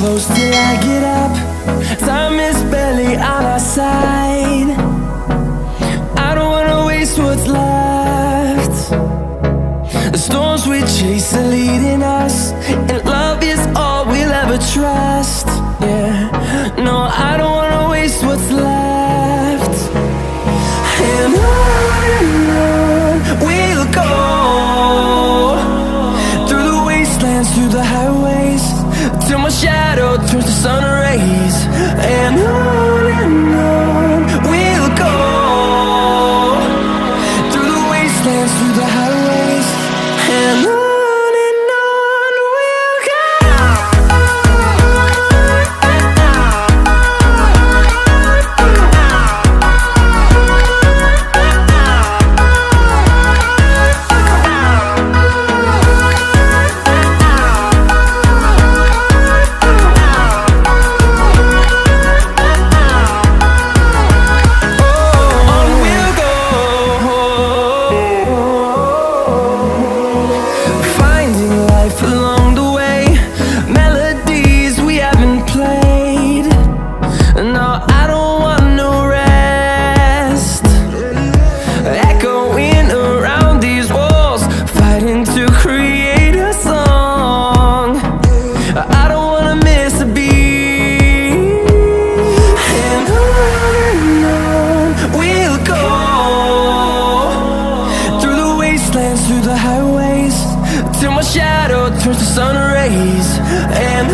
Close till I get up. Time is barely on our side. I don't wanna waste what's left. The storms we chase are leading us, and love is all we'll ever trust. Yeah, no, I don't wanna waste what's left. And on we'll go, through the wastelands, through the highways, till my shadow turns to sun rays. And on we'll go, through the wastelands, through the highways, and on we'll go. Along the way, melodies we haven't played. No, I don't want no rest. Echoing around these walls, fighting to create a song. I don't wanna miss a beat. And on we'll go, through the wastelands, through the highways, till my shadow turns to sun rays. And